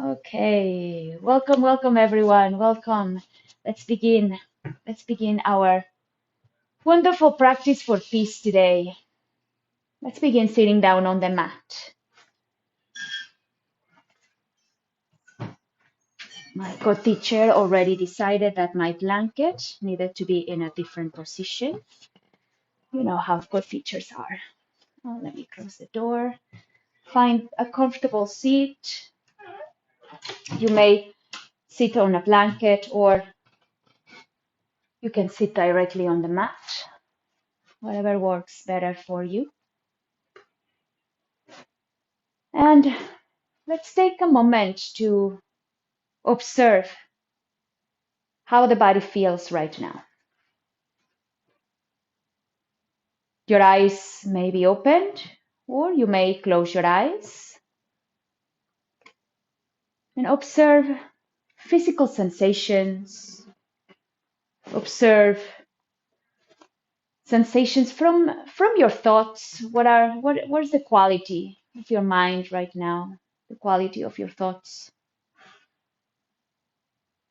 Okay, welcome everyone. Welcome. Let's begin. Let's begin our wonderful practice for peace today. Let's begin sitting down on the mat. My co-teacher already decided that my blanket needed to be in a different position. You know how co-teachers are. Oh, let me close the door. Find a comfortable seat. You may sit on a blanket or you can sit directly on the mat, whatever works better for you. And let's take a moment to observe how the body feels right now. Your eyes may be opened, or you may close your eyes and observe physical sensations. Observe sensations from your thoughts. What is the quality of your mind right now? The quality of your thoughts.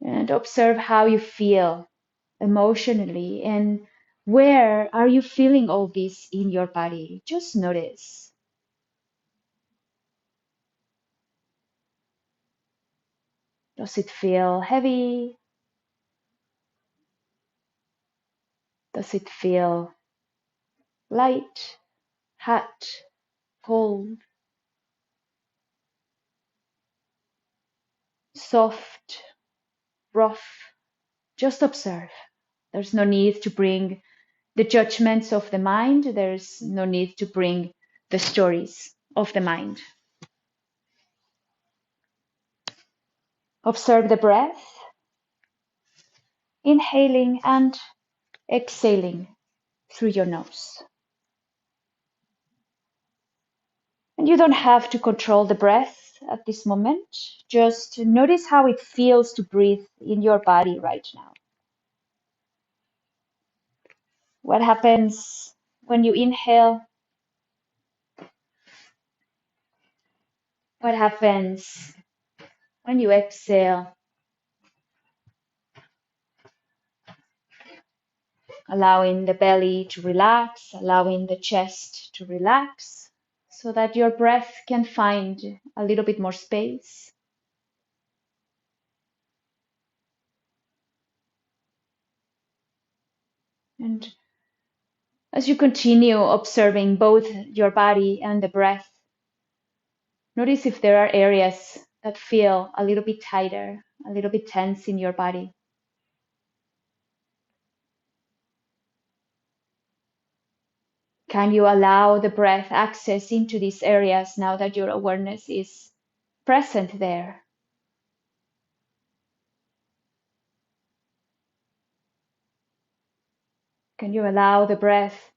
And observe how you feel emotionally and where are you feeling all this in your body? Just notice. Does it feel heavy? Does it feel light, hot, cold, soft, rough? Just observe. There's no need to bring the judgments of the mind. There's no need to bring the stories of the mind. Observe the breath, inhaling and exhaling through your nose. And you don't have to control the breath at this moment. Just notice how it feels to breathe in your body right now. What happens when you inhale? What happens when you exhale? Allowing the belly to relax, allowing the chest to relax so that your breath can find a little bit more space. And as you continue observing both your body and the breath, notice if there are areas that feel a little bit tighter, a little bit tense in your body. Can you allow the breath access into these areas now that your awareness is present there? Can you allow the breath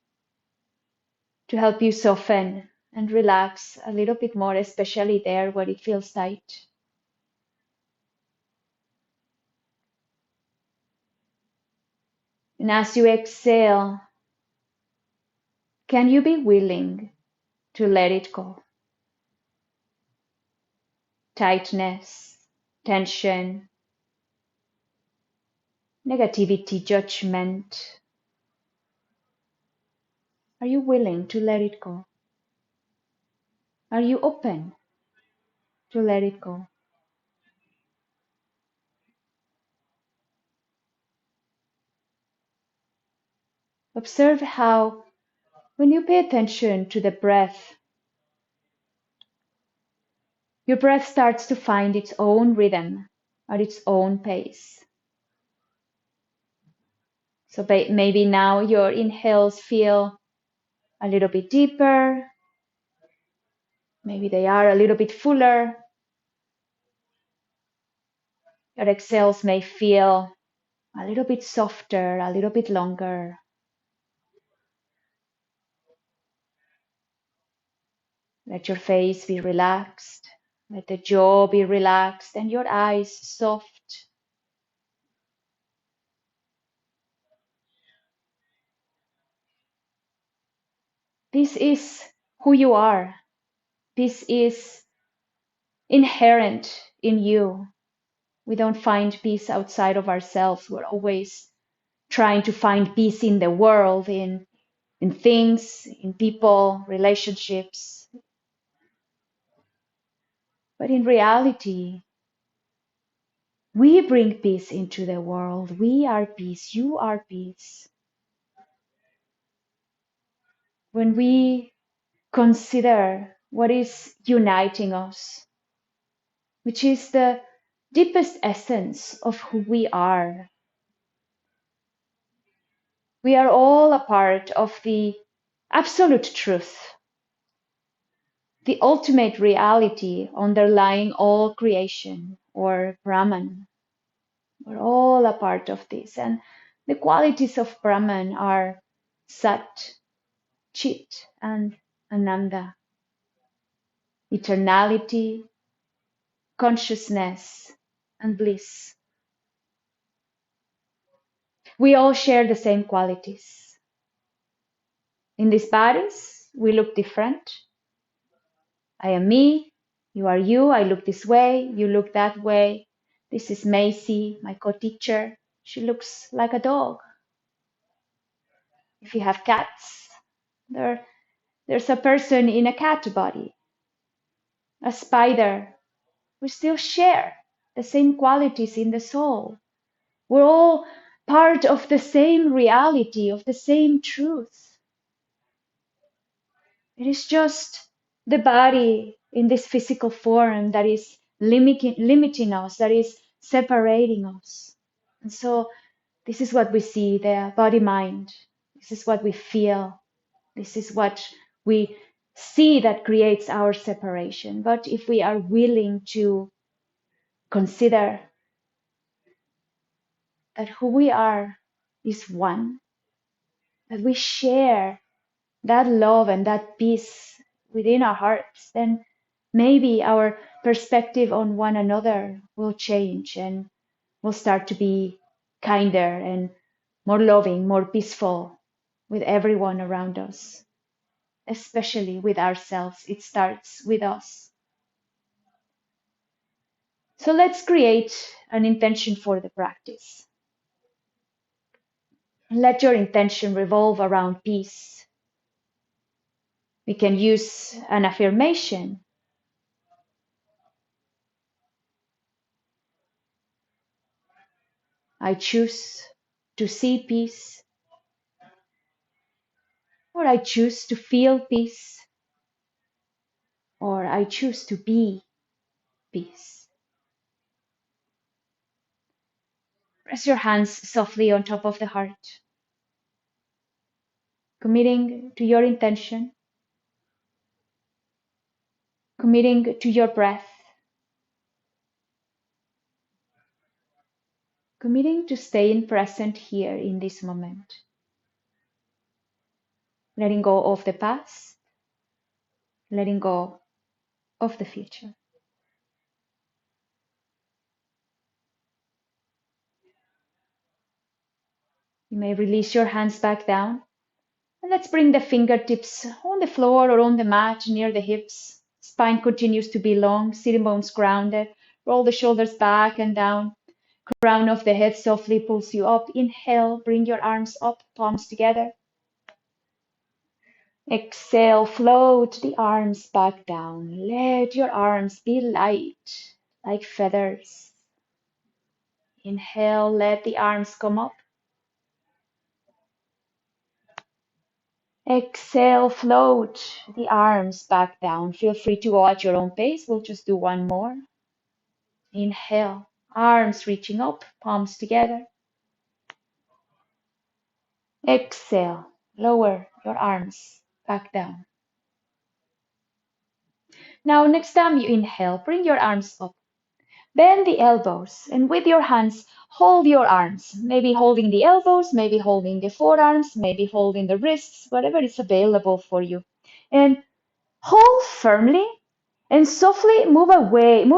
to help you soften and relax a little bit more, especially there where it feels tight? And as you exhale, can you be willing to let it go? Tightness, tension, negativity, judgment. Are you willing to let it go? Are you open to let it go? Observe how, when you pay attention to the breath, your breath starts to find its own rhythm at its own pace. So maybe now your inhales feel a little bit deeper. Maybe they are a little bit fuller. Your exhales may feel a little bit softer, a little bit longer. Let your face be relaxed. Let the jaw be relaxed and your eyes soft. This is who you are. This is inherent in you. We don't find peace outside of ourselves. We're always trying to find peace in the world, in things, in people, relationships. But in reality, we bring peace into the world. We are peace. You are peace. When we consider what is uniting us, which is the deepest essence of who we are. We are all a part of the absolute truth, the ultimate reality underlying all creation, or Brahman. We're all a part of this. And the qualities of Brahman are Sat, Chit, and Ananda. Eternality, consciousness, and bliss. We all share the same qualities. In these bodies, we look different. I am me, you are you, I look this way, you look that way. This is Macy, my co-teacher. She looks like a dog. If you have cats, there's a person in a cat body. A spider. We still share the same qualities in the soul. We're all part of the same reality, of the same truth. It is just the body in this physical form that is limiting us, that is separating us. And so this is what we see, the body mind. This is what we feel. This is what we see that creates our separation. But if we are willing to consider that who we are is one, that we share that love and that peace within our hearts, then maybe our perspective on one another will change and we'll start to be kinder and more loving, more peaceful with everyone around us, especially with ourselves. It starts with us. So let's create an intention for the practice. Let your intention revolve around peace. We can use an affirmation. I choose to see peace, or I choose to feel peace, or I choose to be peace. Press your hands softly on top of the heart, committing to your intention, committing to your breath, committing to staying present here in this moment, letting go of the past, letting go of the future. You may release your hands back down. And let's bring the fingertips on the floor or on the mat near the hips. Spine continues to be long, sitting bones grounded. Roll the shoulders back and down. Crown of the head softly pulls you up. Inhale, bring your arms up, palms together. Exhale, float the arms back down. Let your arms be light, like feathers. Inhale, let the arms come up. Exhale, float the arms back down. Feel free to go at your own pace. We'll just do one more. Inhale, arms reaching up, palms together. Exhale, lower your arms back down. Now, next time you inhale, bring your arms up. Bend the elbows, and with your hands, hold your arms. Maybe holding the elbows, maybe holding the forearms, maybe holding the wrists, whatever is available for you. And hold firmly and softly move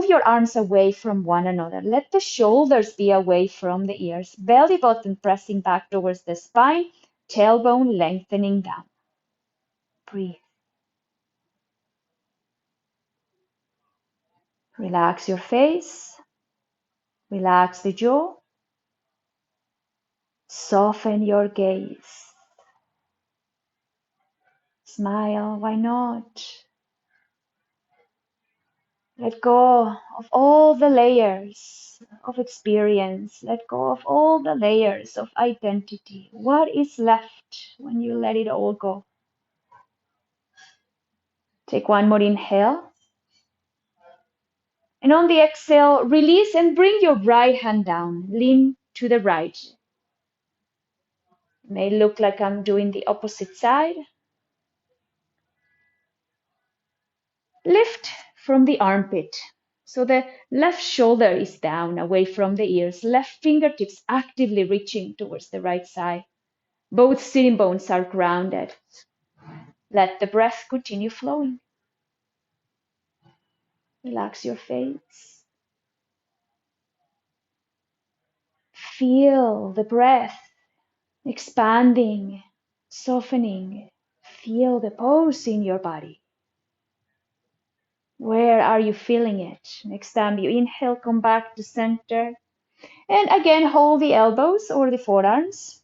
your arms away from one another. Let the shoulders be away from the ears, belly button pressing back towards the spine, tailbone lengthening down. Breathe. Relax your face, relax the jaw, soften your gaze. Smile, why not? Let go of all the layers of experience. Let go of all the layers of identity. What is left when you let it all go? Take one more inhale. And on the exhale, release and bring your right hand down. Lean to the right. It may look like I'm doing the opposite side. Lift from the armpit. So the left shoulder is down, away from the ears. Left fingertips actively reaching towards the right side. Both sitting bones are grounded. Let the breath continue flowing. Relax your face. Feel the breath expanding, softening. Feel the pose in your body. Where are you feeling it? Next time you inhale, come back to center. And again, hold the elbows or the forearms.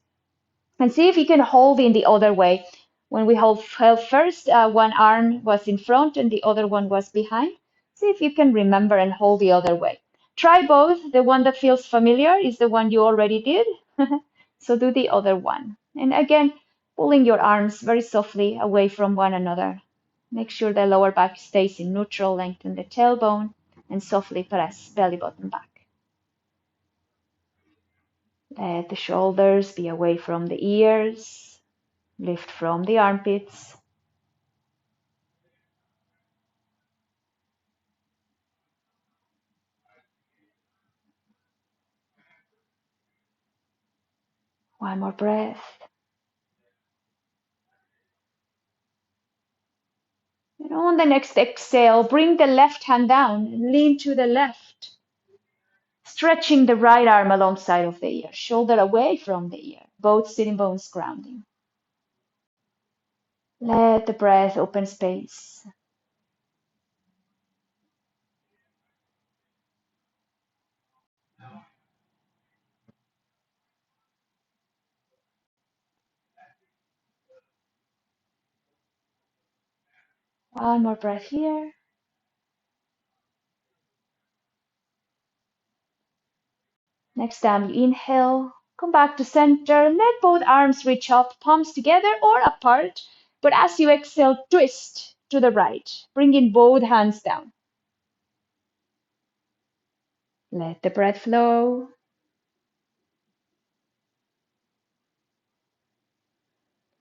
And see if you can hold in the other way. When we held first, one arm was in front and the other one was behind. See if you can remember and hold the other way. Try both. The one that feels familiar is the one you already did. So do the other one. And again, pulling your arms very softly away from one another. Make sure the lower back stays in neutral, lengthen the tailbone, and softly press belly button back. Let the shoulders be away from the ears. Lift from the armpits. One more breath. And on the next exhale, bring the left hand down and lean to the left. Stretching the right arm alongside of the ear, shoulder away from the ear, both sitting bones grounding. Let the breath open space. One more breath here. Next time you inhale, come back to center. Let both arms reach up, palms together or apart. But as you exhale, twist to the right, bringing both hands down. Let the breath flow.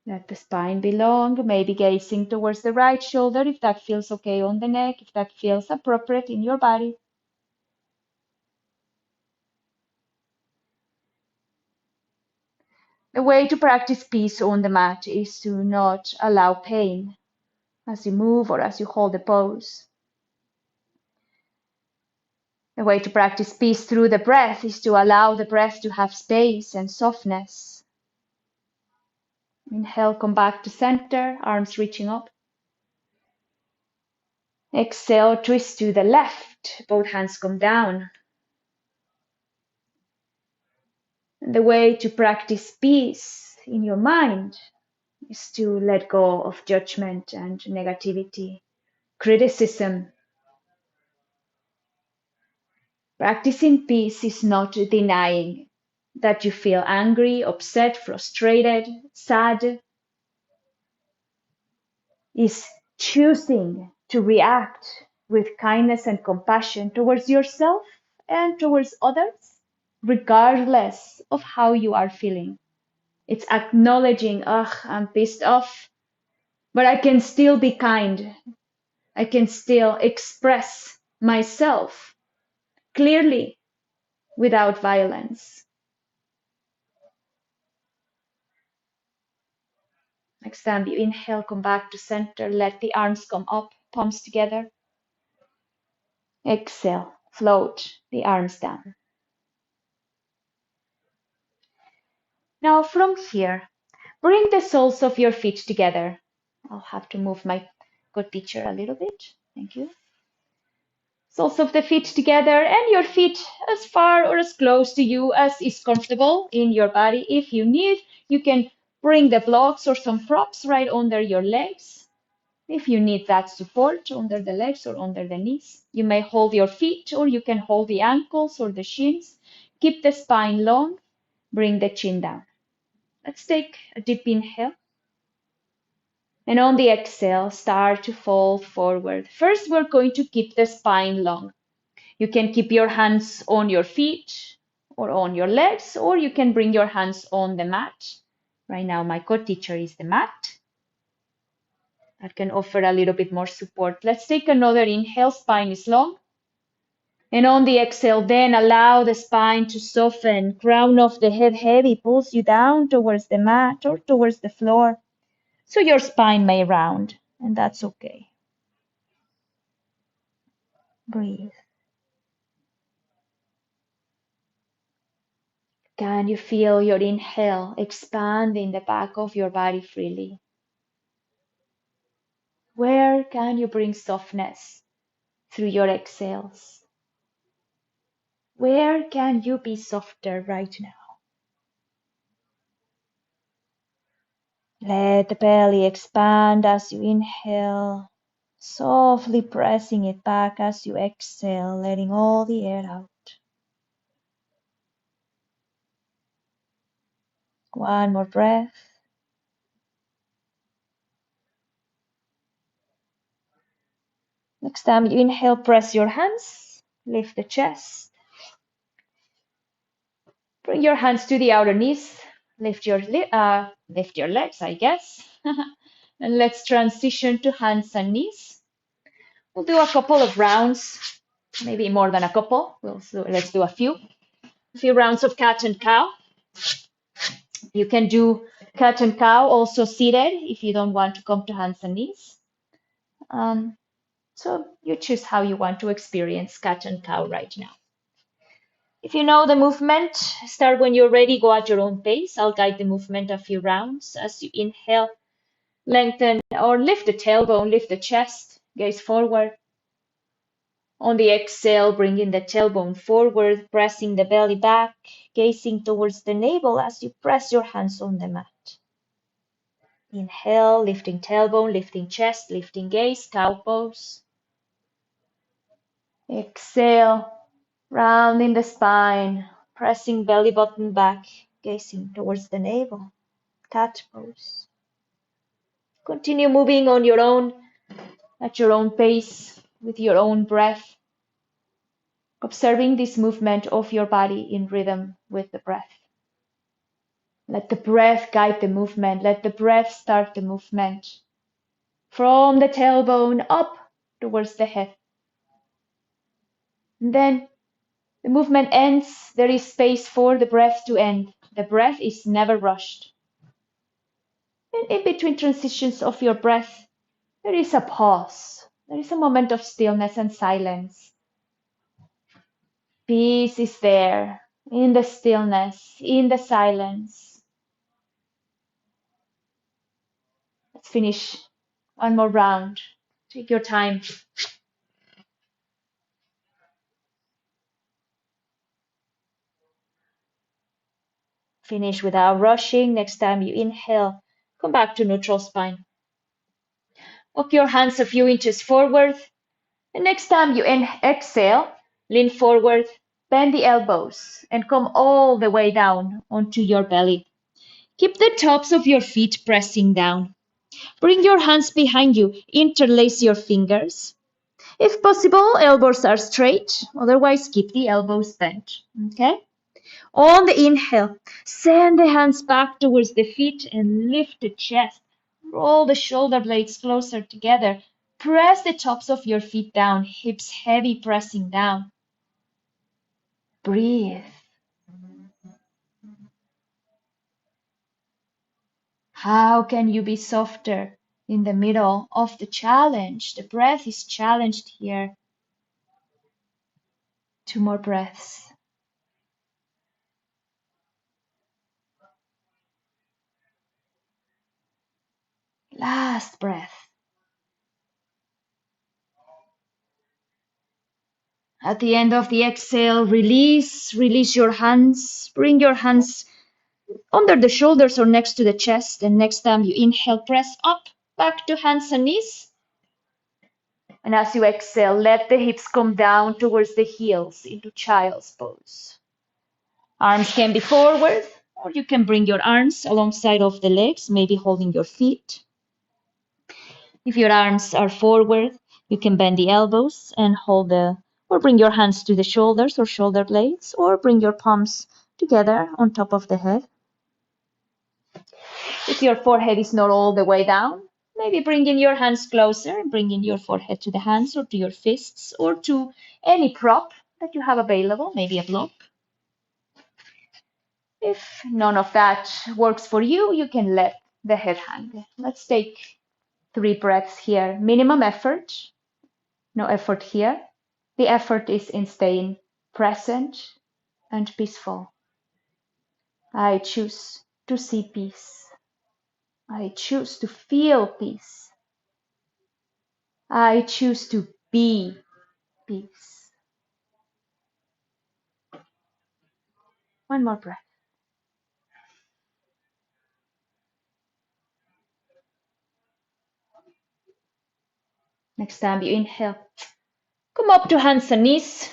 Let the spine be long, maybe gazing towards the right shoulder if that feels okay on the neck, if that feels appropriate in your body. The way to practice peace on the mat is to not allow pain as you move or as you hold the pose. The way to practice peace through the breath is to allow the breath to have space and softness. Inhale, come back to center, arms reaching up. Exhale, twist to the left, both hands come down. And the way to practice peace in your mind is to let go of judgment and negativity, criticism. Practicing peace is not denying that you feel angry, upset, frustrated, sad. Is choosing to react with kindness and compassion towards yourself and towards others, regardless of how you are feeling. It's acknowledging, ugh, I'm pissed off, but I can still be kind. I can still express myself clearly without violence. Next time you inhale, come back to center, let the arms come up, palms together. Exhale, float the arms down. Now from here, bring the soles of your feet together. I'll have to move my good teacher a little bit. Thank you. Soles of the feet together and your feet as far or as close to you as is comfortable in your body. If you need, you can bring the blocks or some props right under your legs. If you need that support under the legs or under the knees, you may hold your feet or you can hold the ankles or the shins. Keep the spine long, bring the chin down. Let's take a deep inhale. And on the exhale, start to fold forward. First, we're going to keep the spine long. You can keep your hands on your feet or on your legs, or you can bring your hands on the mat. Right now, my co-teacher is the mat. That can offer a little bit more support. Let's take another inhale, spine is long. And on the exhale, then allow the spine to soften. Crown of the head heavy pulls you down towards the mat or towards the floor. So your spine may round, and that's okay. Breathe. Can you feel your inhale expanding the back of your body freely? Where can you bring softness through your exhales? Where can you be softer right now? Let the belly expand as you inhale, softly pressing it back as you exhale, letting all the air out. One more breath. Next time you inhale, press your hands, lift the chest. Bring your hands to the outer knees. Lift your legs, I guess. And let's transition to hands and knees. We'll do a couple of rounds, maybe more than a couple. Let's do a few rounds of cat and cow. You can do cat and cow also seated if you don't want to come to hands and knees. So you choose how you want to experience cat and cow right now. If you know the movement, start when you're ready, go at your own pace. I'll guide the movement a few rounds. As you inhale, lengthen or lift the tailbone, lift the chest, gaze forward. On the exhale, bringing the tailbone forward, pressing the belly back, gazing towards the navel as you press your hands on the mat. Inhale, lifting tailbone, lifting chest, lifting gaze, cow pose. Exhale, rounding the spine, pressing belly button back, gazing towards the navel, cat pose. Continue moving on your own, at your own pace, with your own breath, observing this movement of your body in rhythm with the breath. Let the breath guide the movement. Let the breath start the movement from the tailbone up towards the head. And then the movement ends. There is space for the breath to end. The breath is never rushed. And in between transitions of your breath, there is a pause. There is a moment of stillness and silence. Peace is there in the stillness, in the silence. Let's finish one more round. Take your time. Finish without rushing. Next time you inhale, come back to neutral spine. Walk your hands a few inches forward. And next time you exhale, lean forward, bend the elbows, and come all the way down onto your belly. Keep the tops of your feet pressing down. Bring your hands behind you. Interlace your fingers. If possible, elbows are straight. Otherwise, keep the elbows bent. Okay? On the inhale, send the hands back towards the feet and lift the chest. Roll the shoulder blades closer together. Press the tops of your feet down, hips heavy pressing down. Breathe. How can you be softer in the middle of the challenge? The breath is challenged here. 2 more breaths. Last breath. At the end of the exhale, release your hands. Bring your hands under the shoulders or next to the chest. And next time you inhale, press up, back to hands and knees. And as you exhale, let the hips come down towards the heels into child's pose. Arms can be forward, or you can bring your arms alongside of the legs, maybe holding your feet. If your arms are forward, you can bend the elbows and or bring your hands to the shoulders or shoulder blades, or bring your palms together on top of the head. If your forehead is not all the way down, maybe bringing your hands closer, bringing your forehead to the hands or to your fists or to any prop that you have available, maybe a block. If none of that works for you, you can let the head hang. Let's take 3 breaths here. Minimum effort. No effort here. The effort is in staying present and peaceful. I choose to see peace. I choose to feel peace. I choose to be peace. One more breath. Next time you inhale, come up to hands and knees.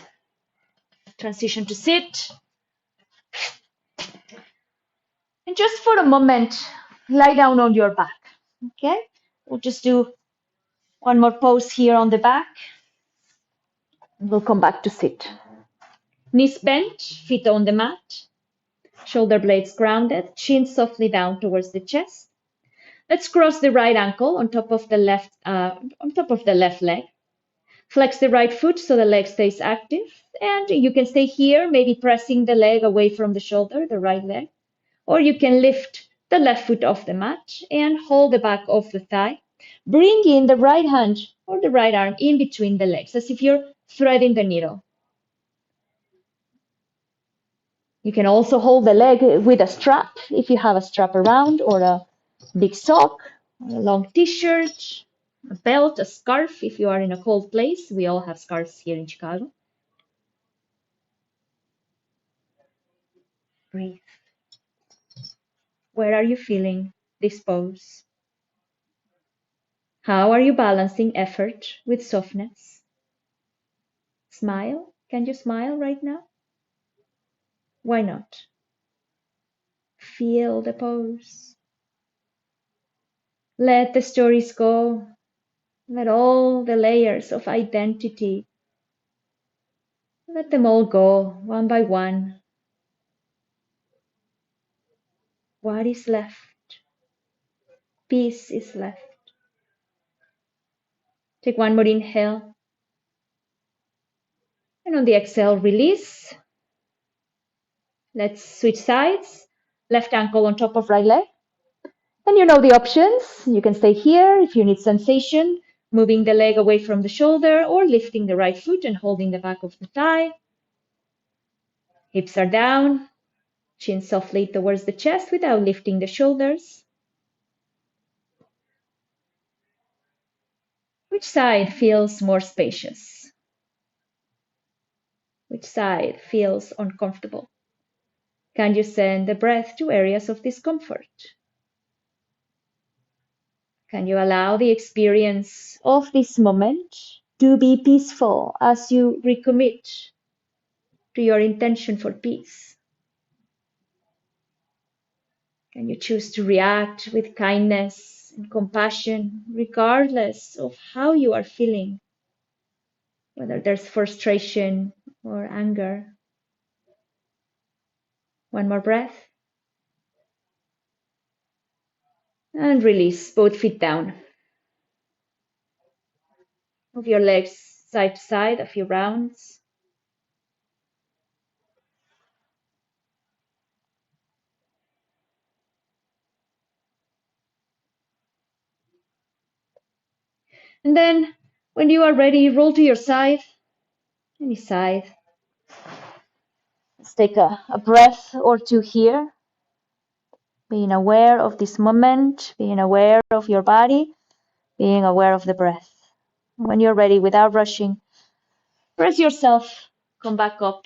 Transition to sit. And just for a moment, lie down on your back. Okay? We'll just do one more pose here on the back. And we'll come back to sit. Knees bent, feet on the mat. Shoulder blades grounded, chin softly down towards the chest. Let's cross the right ankle on top of the left leg. Flex the right foot so the leg stays active. And you can stay here, maybe pressing the leg away from the shoulder, the right leg. Or you can lift the left foot off the mat and hold the back of the thigh. Bring in the right hand or the right arm in between the legs, as if you're threading the needle. You can also hold the leg with a strap if you have a strap around, or a big sock, a long t-shirt, a belt, a scarf if you are in a cold place. We all have scarves here in Chicago. Breathe. Where are you feeling this pose? How are you balancing effort with softness? Smile. Can you smile right now? Why not? Feel the pose. Let the stories go. Let all the layers of identity, let them all go one by one. What is left? Peace is left. Take one more inhale. And on the exhale, release. Let's switch sides. Left ankle on top of right leg. And you know the options. You can stay here if you need sensation, moving the leg away from the shoulder, or lifting the right foot and holding the back of the thigh. Hips are down, chin softly towards the chest without lifting the shoulders. Which side feels more spacious? Which side feels uncomfortable? Can you send the breath to areas of discomfort? Can you allow the experience of this moment to be peaceful as you recommit to your intention for peace? Can you choose to react with kindness and compassion regardless of how you are feeling, whether there's frustration or anger? One more breath. And release both feet down. Move your legs side to side a few rounds. And then when you are ready, roll to your side, any side. Let's take a breath or two here, being aware of this moment, being aware of your body, being aware of the breath. When you're ready, without rushing, Press yourself, come back up,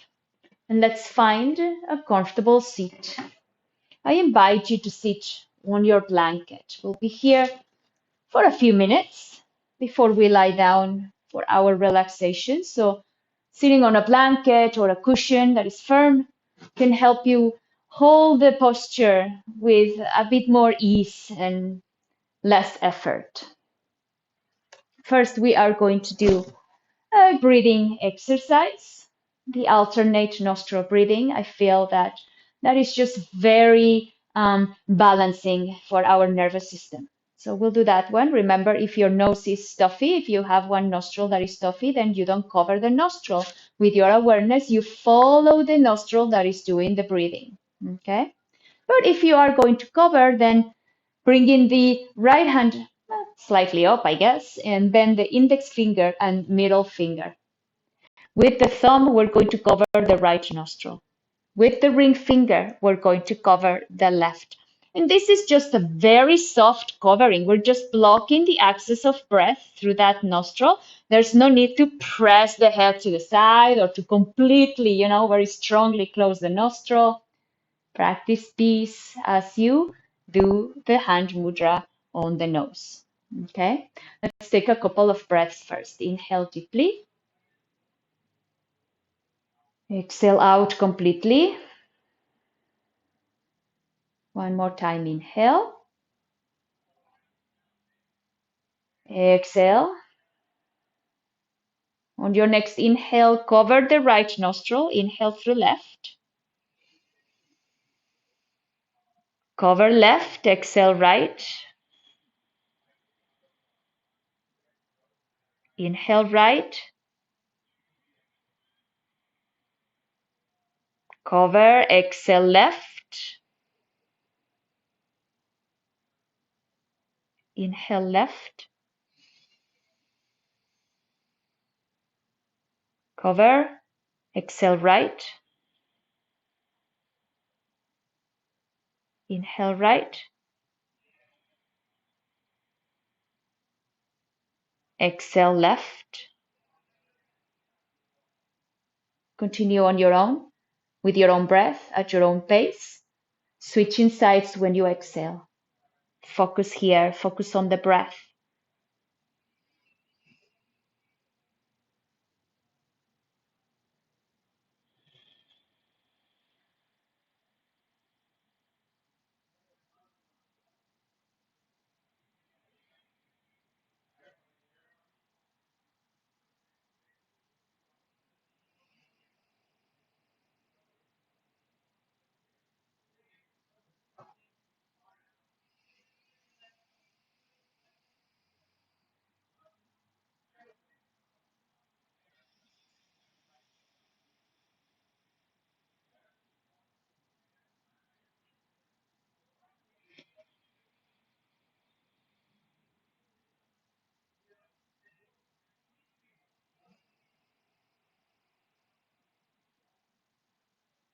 and let's find a comfortable seat. I invite you to sit on your blanket. We'll be here for a few minutes before we lie down for our relaxation. So, sitting on a blanket or a cushion that is firm can help you hold the posture with a bit more ease and less effort. First, we are going to do a breathing exercise, the alternate nostril breathing. I feel that that is just very balancing for our nervous system. So we'll do that one. Remember, if your nose is stuffy, if you have one nostril that is stuffy, then you don't cover the nostril. With your awareness, you follow the nostril that is doing the breathing. Okay? But if you are going to cover, then bring in the right hand slightly up, I guess, and then the index finger and middle finger. With the thumb, we're going to cover the right nostril. With the ring finger, we're going to cover the left. And this is just a very soft covering. We're just blocking the access of breath through that nostril. There's no need to press the head to the side or to completely, very strongly close the nostril. Practice peace as you do the hand mudra on the nose. Okay, let's take a couple of breaths first. Inhale deeply. Exhale out completely. One more time. Inhale. Exhale. On your next inhale, cover the right nostril. Inhale through left. Cover left. Exhale right. Inhale right. Cover. Exhale left. Inhale left. Cover. Exhale right. Inhale right. Exhale left. Continue on your own, with your own breath, at your own pace. Switching sides when you exhale. Focus here, focus on the breath.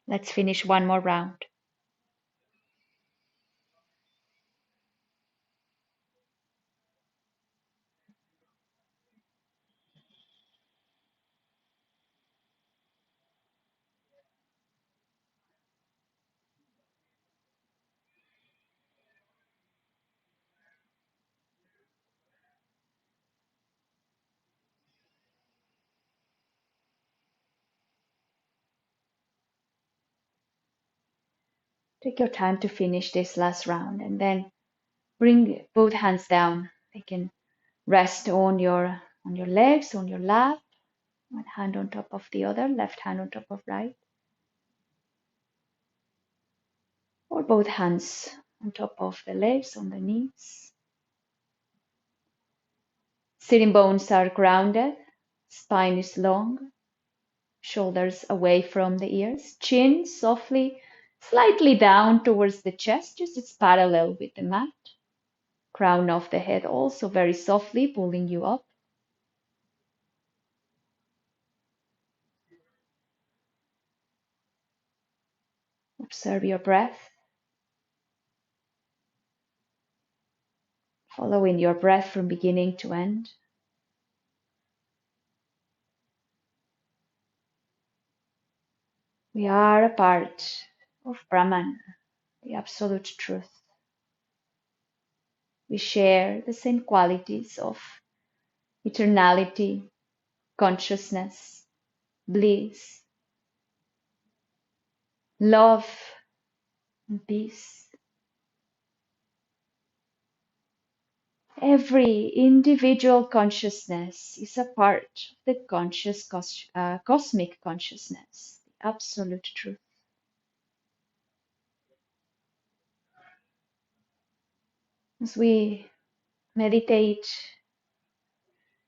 Let's finish one more round. Take your time to finish this last round and then bring both hands down. They can rest on your legs, on your lap, one hand on top of the other, left hand on top of right, or both hands on top of the legs, on the knees. Sitting bones are grounded, spine is long, shoulders away from the ears, chin softly, slightly down towards the chest, just it's parallel with the mat. Crown of the head also very softly pulling you up. Observe your breath. Following your breath from beginning to end. We are a part of Brahman, the absolute truth. We share the same qualities of eternality, consciousness, bliss, love, and peace. Every individual consciousness is a part of the cosmic consciousness, the absolute truth. As we meditate,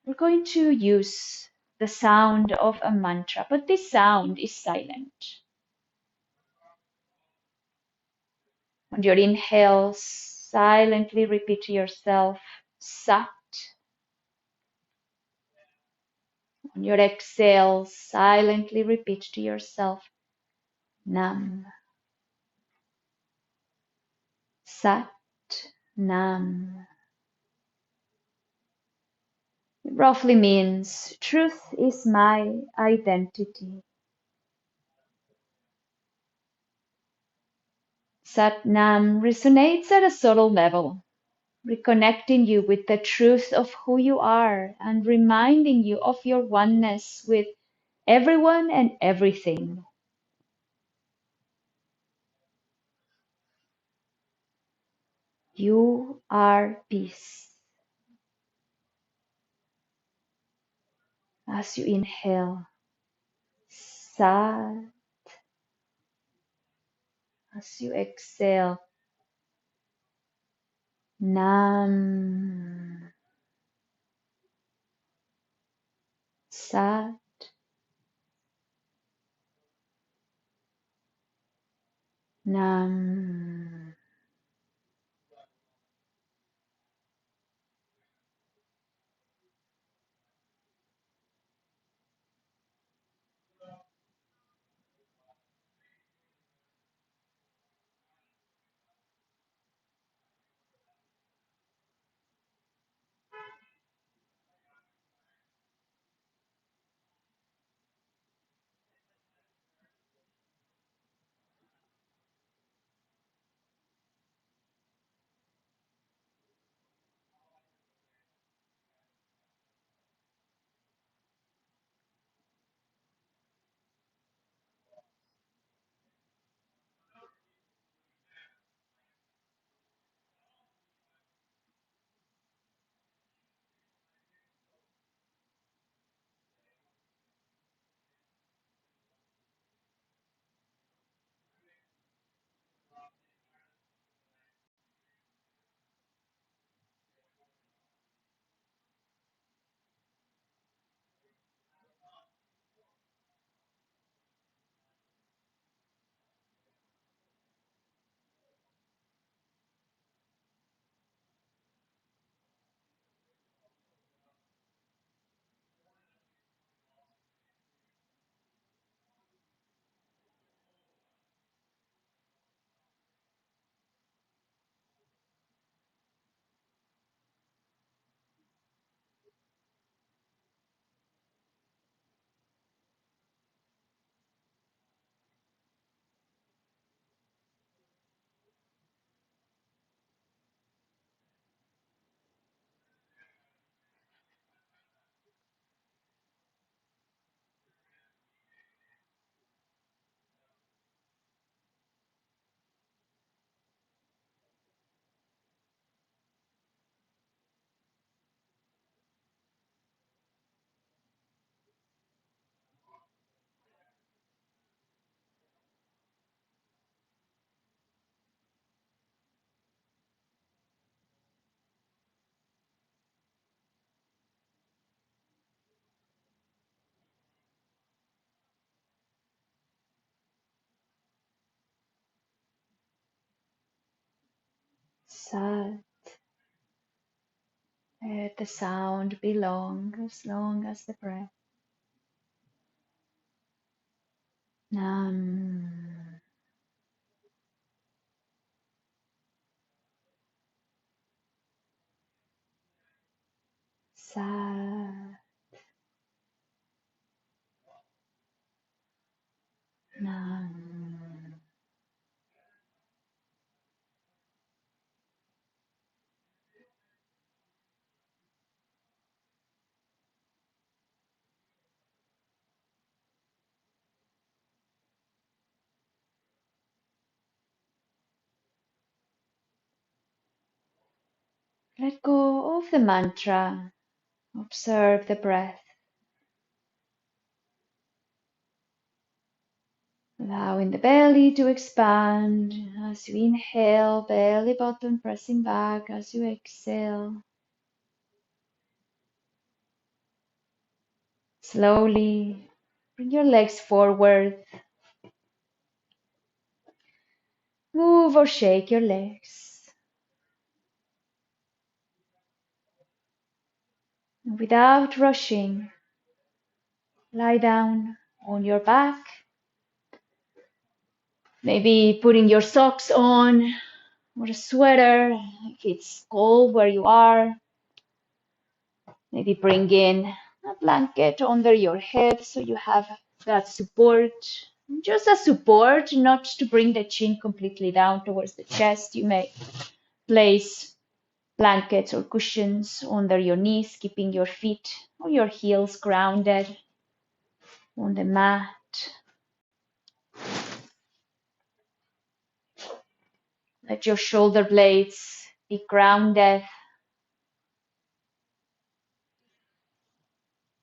we're going to use the sound of a mantra, but this sound is silent. On your inhales, silently repeat to yourself, Sat. On your exhales, silently repeat to yourself, Nam. Sat Nam. It roughly means truth is my identity. Sat Nam resonates at a subtle level, reconnecting you with the truth of who you are and reminding you of your oneness with everyone and everything. You are peace. As you inhale, Sat. As you exhale, Nam. Sat. Nam. Sat. Let the sound be long as the breath. Nam. Sat. Let go of the mantra. Observe the breath. Allowing the belly to expand as you inhale, belly button pressing back as you exhale. Slowly bring your legs forward. Move or shake your legs. Without rushing, lie down on your back. Maybe putting your socks on or a sweater if it's cold where you are. Maybe bring in a blanket under your head so you have that support. Just as support, not to bring the chin completely down towards the chest. You may place blankets or cushions under your knees, keeping your feet or your heels grounded on the mat. Let your shoulder blades be grounded.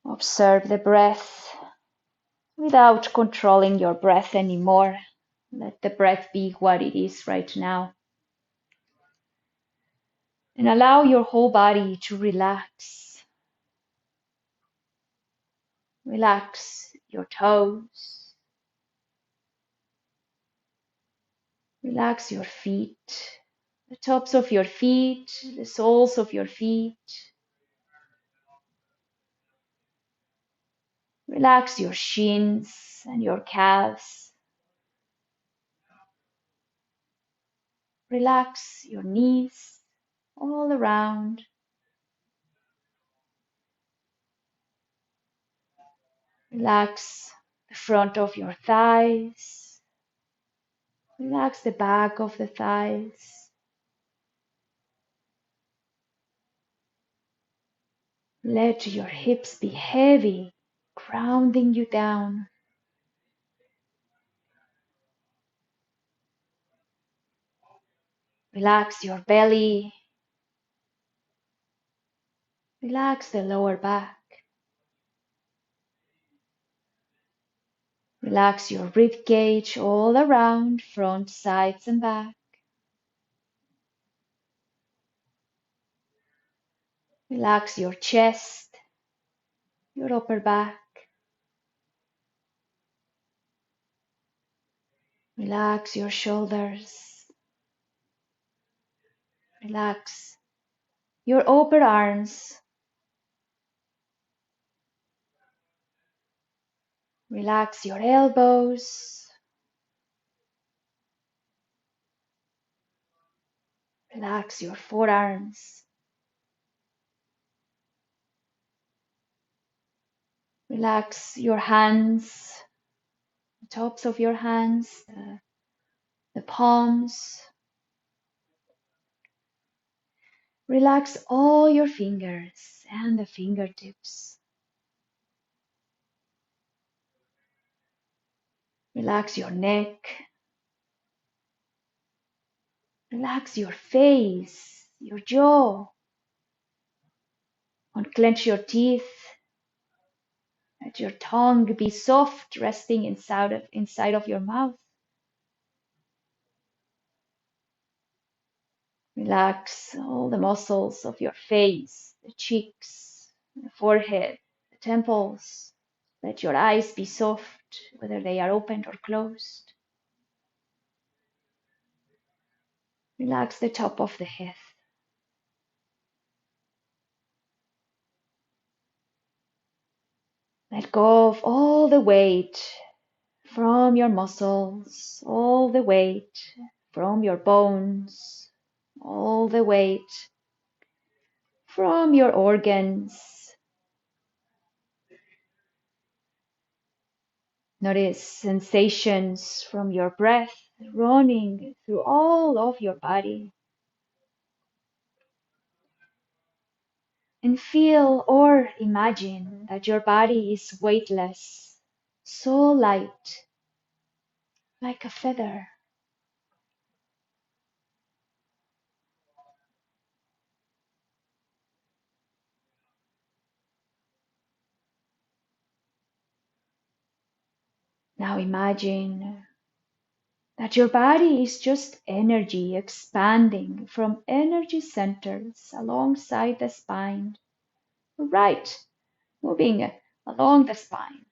Observe the breath without controlling your breath anymore. Let the breath be what it is right now. And allow your whole body to relax. Relax your toes. Relax your feet, the tops of your feet, the soles of your feet. Relax your shins and your calves. Relax your knees all around. Relax the front of your thighs. Relax the back of the thighs. Let your hips be heavy, grounding you down. Relax your belly. Relax the lower back. Relax your rib cage all around, front, sides, and back. Relax your chest, your upper back. Relax your shoulders. Relax your upper arms. Relax your elbows. Relax your forearms. Relax your hands, the tops of your hands, the palms. Relax all your fingers and the fingertips. Relax your neck. Relax your face, your jaw. Unclench your teeth. Let your tongue be soft, resting inside of your mouth. Relax all the muscles of your face, the cheeks, the forehead, the temples. Let your eyes be soft, whether they are opened or closed. Relax the top of the head. Let go of all the weight from your muscles, all the weight from your bones, all the weight from your organs. Notice sensations from your breath running through all of your body. And feel or imagine that your body is weightless, so light, like a feather. Now imagine that your body is just energy expanding from energy centers alongside the spine, right, moving along the spine.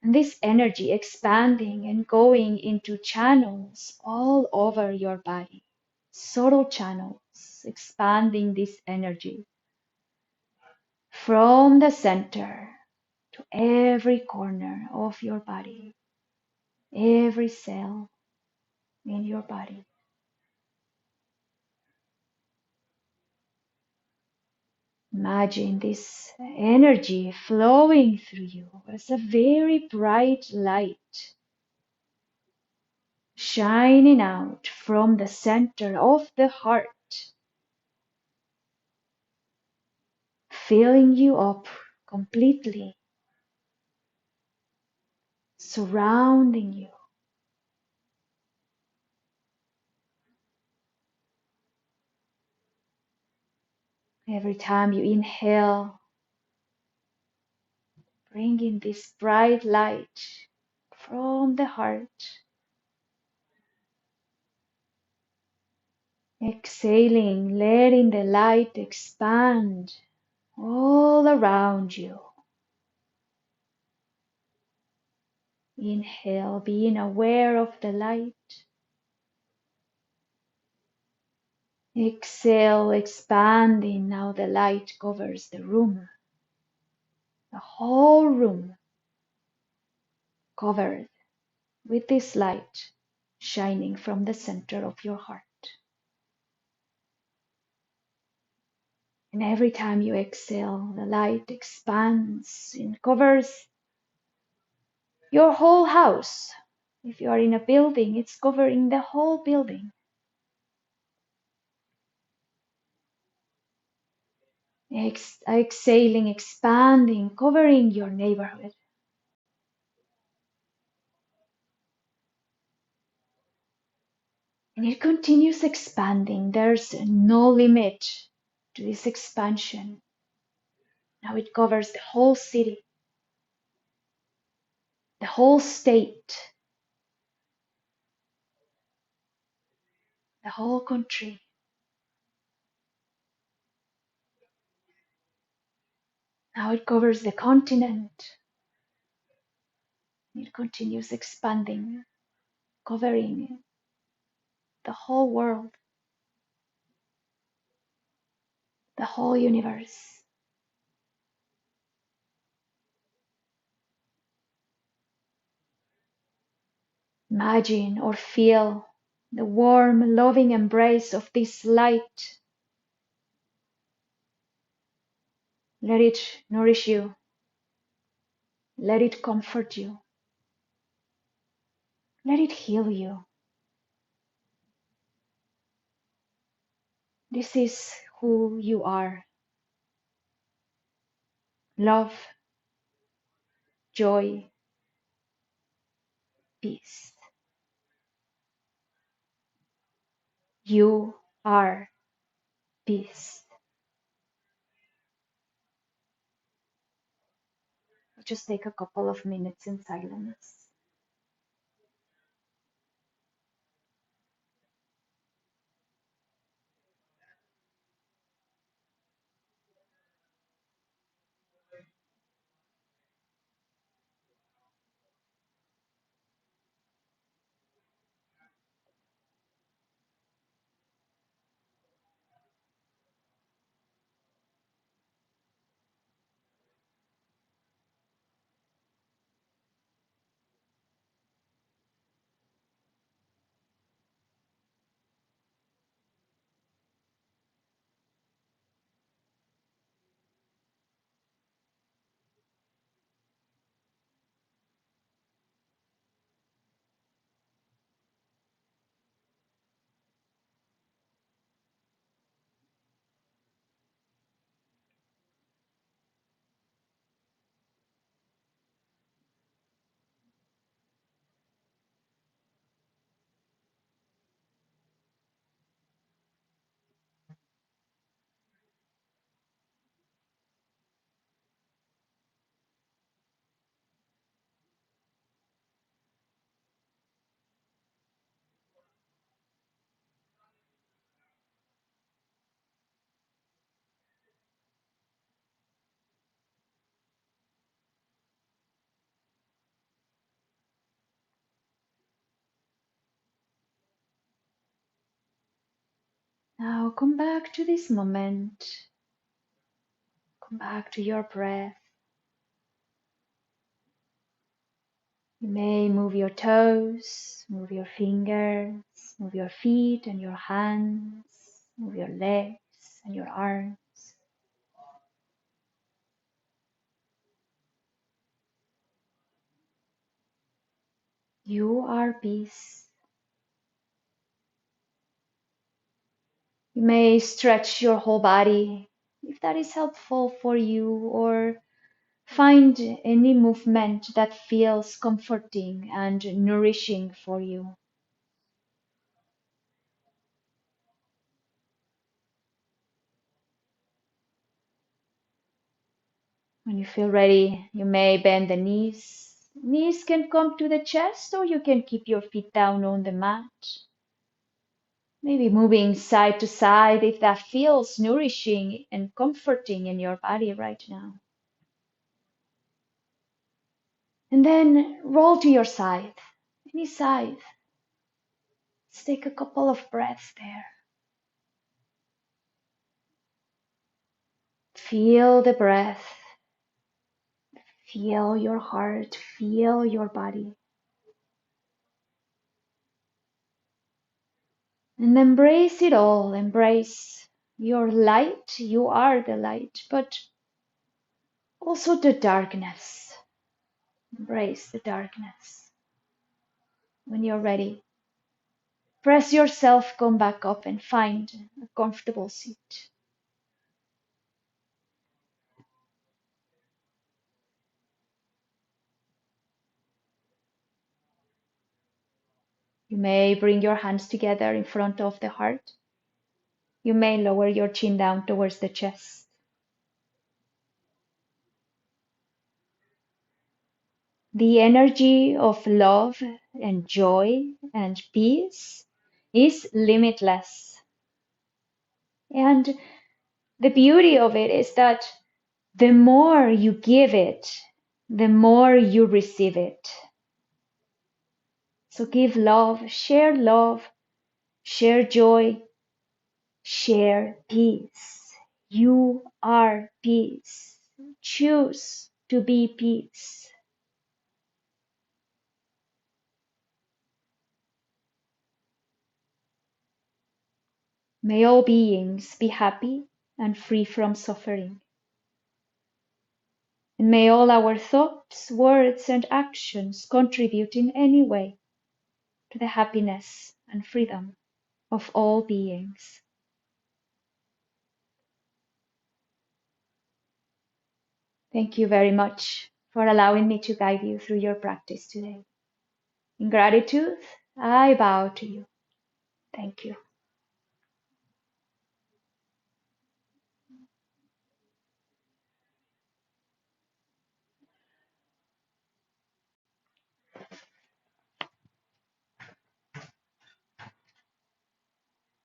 And this energy expanding and going into channels all over your body, subtle channels expanding this energy from the center to every corner of your body, every cell in your body. Imagine this energy flowing through you as a very bright light shining out from the center of the heart, filling you up completely, surrounding you. Every time you inhale, bring in this bright light from the heart. Exhaling, letting the light expand all around you. Inhale, being aware of the light. Exhale, expanding. Now the light covers the room, the whole room covered with this light shining from the center of your heart. And every time you exhale, the light expands and covers your whole house. If you are in a building, it's covering the whole building. Exhaling, expanding, covering your neighborhood. And it continues expanding. There's no limit to this expansion. Now it covers the whole city, the whole state, the whole country. Now it covers the continent. It continues expanding, covering the whole world, the whole universe. Imagine or feel the warm, loving embrace of this light. Let it nourish you. Let it comfort you. Let it heal you. This is who you are. Love, joy, peace. You are peace. Just take a couple of minutes in silence. Now come back to this moment. Come back to your breath. You may move your toes, move your fingers, move your feet and your hands, move your legs and your arms. You are peace. You may stretch your whole body if that is helpful for you, or find any movement that feels comforting and nourishing for you. When you feel ready, you may bend the knees. Knees can come to the chest, or you can keep your feet down on the mat. Maybe moving side to side if that feels nourishing and comforting in your body right now. And then roll to your side, any side. Let's take a couple of breaths there. Feel the breath. Feel your heart. Feel your body. And embrace it all. Embrace your light. You are the light, but also the darkness. Embrace the darkness. When you're ready, press yourself, come back up and find a comfortable seat. You may bring your hands together in front of the heart. You may lower your chin down towards the chest. The energy of love and joy and peace is limitless. And the beauty of it is that the more you give it, the more you receive it. So give love, share joy, share peace. You are peace. Choose to be peace. May all beings be happy and free from suffering. And may all our thoughts, words, and actions contribute in any way to the happiness and freedom of all beings. Thank you very much for allowing me to guide you through your practice today. In gratitude, I bow to you. Thank you.